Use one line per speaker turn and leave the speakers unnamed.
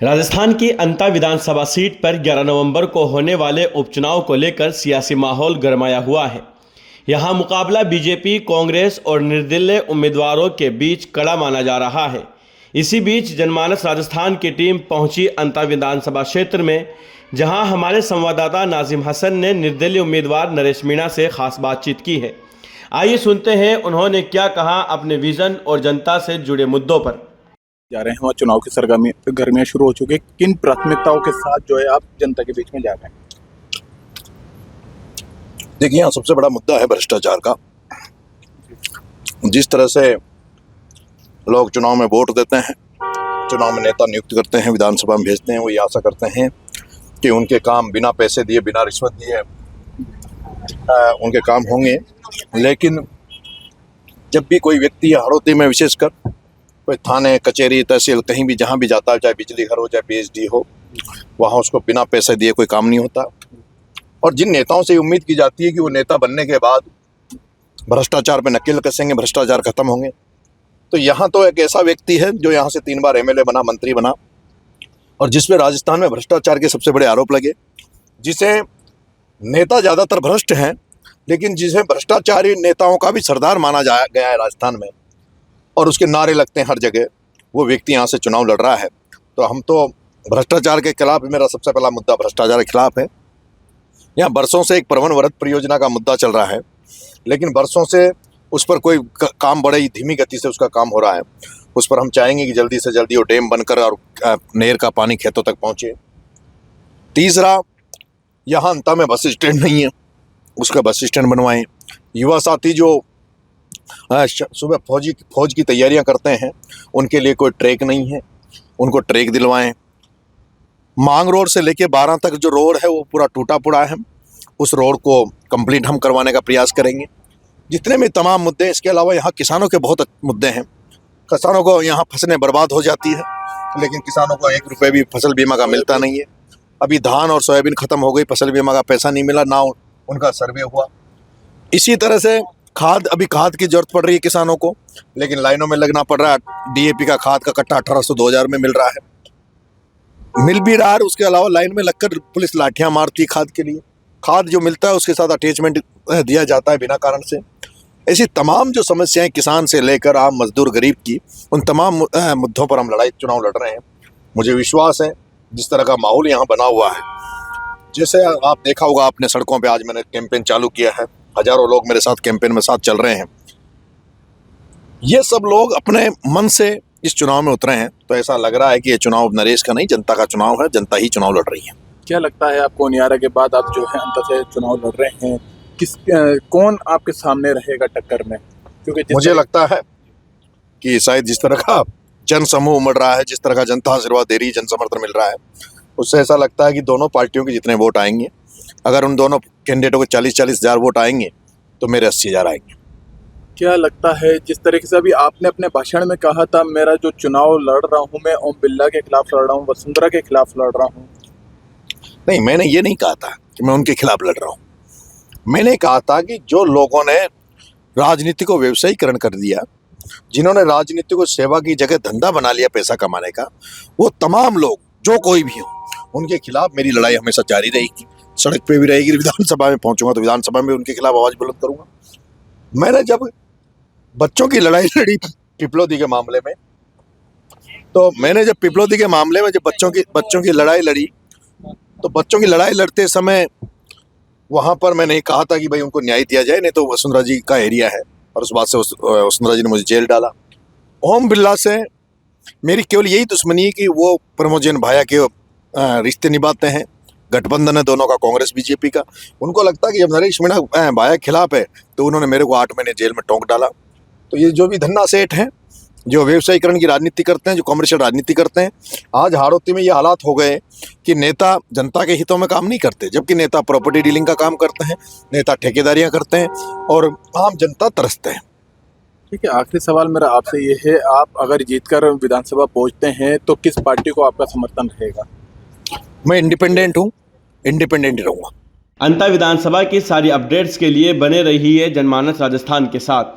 राजस्थान की अंता विधानसभा सीट पर 11 नवंबर को होने वाले उपचुनाव को लेकर सियासी माहौल गरमाया हुआ है। यहां मुकाबला बीजेपी, कांग्रेस और निर्दलीय उम्मीदवारों के बीच कड़ा माना जा रहा है। इसी बीच जनमानस राजस्थान की टीम पहुंची अंता विधानसभा क्षेत्र में, जहां हमारे संवाददाता नाजिम हसन ने निर्दलीय उम्मीदवार नरेश मीणा से खास बातचीत की है। आइए सुनते हैं उन्होंने क्या कहा अपने विजन और जनता से जुड़े मुद्दों पर।
जा रहे हैं, वहाँ चुनाव की गर्मियां शुरू हो चुकी है। किन प्राथमिकताओं के साथ जो है आप जनता के बीच में जा रहे हैं?
देखिए, यहाँ सबसे बड़ा मुद्दा है भ्रष्टाचार का। जिस तरह से लोग चुनाव में वोट देते हैं, चुनाव में नेता नियुक्त करते हैं, विधानसभा में भेजते हैं, वो ये आशा करते हैं कि उनके काम बिना पैसे दिए, बिना रिश्वत दिए उनके काम होंगे। लेकिन जब भी कोई व्यक्ति हड़ौती में, विशेषकर कोई थाने, कचहरी, तहसील, कहीं भी जहाँ भी जाता है, चाहे बिजली घर हो, चाहे पीएचडी हो, वहाँ उसको बिना पैसे दिए कोई काम नहीं होता। और जिन नेताओं से उम्मीद की जाती है कि वो नेता बनने के बाद भ्रष्टाचार पे नकेल कसेंगे, भ्रष्टाचार खत्म होंगे, तो यहाँ तो एक ऐसा व्यक्ति है जो यहाँ से 3 बार एमएलए बना, मंत्री बना, और जिसपे राजस्थान में भ्रष्टाचार के सबसे बड़े आरोप लगे, जिसे नेता ज़्यादातर भ्रष्ट हैं, लेकिन जिसे भ्रष्टाचारी नेताओं का भी सरदार माना गया है राजस्थान में, और उसके नारे लगते हैं हर जगह, वो व्यक्ति यहाँ से चुनाव लड़ रहा है। तो हम तो भ्रष्टाचार के खिलाफ, मेरा सबसे पहला मुद्दा भ्रष्टाचार के खिलाफ है। यहाँ बरसों से एक प्रवन वरद परियोजना का मुद्दा चल रहा है, लेकिन बरसों से उस पर कोई काम बड़े ही धीमी गति से उसका काम हो रहा है। उस पर हम चाहेंगे कि जल्दी से जल्दी वो डैम बनकर और नहर का पानी खेतों तक पहुँचे। तीसरा, यहाँ अंता में बस स्टैंड नहीं है, उसका बस स्टैंड बनवाएं। युवा साथी जो सुबह फौज की तैयारियां करते हैं, उनके लिए कोई ट्रैक नहीं है, उनको ट्रैक दिलवाएं। मांग रोड से लेके 12 तक जो रोड है वो पूरा टूटा पड़ा है, उस रोड को कंप्लीट हम करवाने का प्रयास करेंगे। जितने भी तमाम मुद्दे, इसके अलावा यहाँ किसानों के बहुत मुद्दे हैं। किसानों को यहाँ फसलें बर्बाद हो जाती है, लेकिन किसानों को 1 रुपये भी फसल बीमा का मिलता नहीं है। अभी धान और सोयाबीन खत्म हो गई, फसल बीमा का पैसा नहीं मिला, ना उनका सर्वे हुआ। इसी तरह से अभी खाद की जरूरत पड़ रही है किसानों को, लेकिन लाइनों में लगना पड़ रहा है। डीएपी का खाद का कट्टा 1800-2000 में मिल रहा है, मिल भी रहा है। उसके अलावा लाइन में लगकर पुलिस लाठियां मारती है खाद के लिए। खाद जो मिलता है उसके साथ अटैचमेंट दिया जाता है बिना कारण से। ऐसी तमाम जो समस्याएं किसान से लेकर आम मजदूर, गरीब की, उन तमाम मुद्दों पर हम चुनाव लड़ रहे हैं। मुझे विश्वास है, जिस तरह का माहौल यहाँ बना हुआ है, जैसे आप देखा होगा, आपने सड़कों पे आज मैंने कैंपेन चालू किया है, हजारों लोग मेरे साथ कैंपेन में साथ चल रहे हैं। ये सब लोग अपने मन से इस चुनाव में उतरे हैं, तो ऐसा लग रहा है कि ये चुनाव नरेश का नहीं, जनता का चुनाव है। जनता ही चुनाव लड़ रही है।
क्या लगता है आपको, नियारा के बाद आप जो है अंत से चुनाव लड़ रहे हैं, कौन आपके सामने रहेगा टक्कर में? क्योंकि
मुझे लगता है कि शायद जिस तरह का जन समूह उमड़ रहा है, जिस तरह का जनता आशीर्वाद दे रही है, जन समर्थन मिल रहा है, उससे ऐसा लगता है कि दोनों पार्टियों के जितने वोट आएंगे, अगर उन दोनों कैंडिडेटों के 40-40 हज़ार वोट आएंगे तो मेरे 80 हज़ार आएंगे।
क्या लगता है, जिस तरीके से अभी आपने अपने भाषण में कहा था, मेरा जो चुनाव लड़ रहा हूँ मैं ओम बिरला के खिलाफ लड़ रहा हूँ, वसुंधरा के खिलाफ लड़ रहा हूँ?
नहीं, मैंने ये नहीं कहा था कि मैं उनके खिलाफ लड़ रहा हूँ। मैंने कहा था कि जो लोगों ने राजनीति को व्यवसायीकरण कर दिया, जिन्होंने राजनीति को सेवा की जगह धंधा बना लिया पैसा कमाने का, वो तमाम लोग, जो कोई भी हो, उनके खिलाफ मेरी लड़ाई हमेशा जारी रहेगी। सड़क पे भी रहेगी, विधानसभा में पहुंचूंगा तो विधानसभा में उनके खिलाफ आवाज बुलंद करूंगा। मैंने जब बच्चों की लड़ाई लड़ी पिपलोदी के मामले में, तो मैंने जब पिपलोदी के मामले में जब बच्चों की लड़ाई लड़ी, तो बच्चों की लड़ाई लड़ते समय वहां पर मैंने कहा था कि भाई उनको न्याय दिया जाए, नहीं तो वसुंधरा जी का एरिया है, और उस बात से वसुंधरा जी ने मुझे जेल डाला। ओम बिरला से मेरी केवल यही दुश्मनी है कि वो प्रमोद जैन भाया के रिश्ते निभाते हैं। गठबंधन है दोनों का, कांग्रेस बीजेपी का। उनको लगता है कि जब नरेश मीणा भाया के खिलाफ है, तो उन्होंने मेरे को 8 महीने जेल में टोंक डाला। तो ये जो भी धन्ना सेठ हैं, जो व्यवसायीकरण की राजनीति करते हैं, जो कमर्शियल राजनीति करते हैं, आज हाड़ौती में ये हालात हो गए कि नेता जनता के हितों में काम नहीं करते, जबकि नेता प्रॉपर्टी डीलिंग का काम करते हैं, नेता ठेकेदारियां करते हैं, और आम जनता तरसते हैं।
ठीक है, आखिरी सवाल मेरा आपसे ये है, आप अगर जीतकर विधानसभा पहुंचते हैं तो किस पार्टी को आपका समर्थन रहेगा?
मैं इंडिपेंडेंट हूँ, इंडिपेंडेंट ही रहूँगा।
अंता विधानसभा की सारी अपडेट्स के लिए बने रहिए जनमानस राजस्थान के साथ।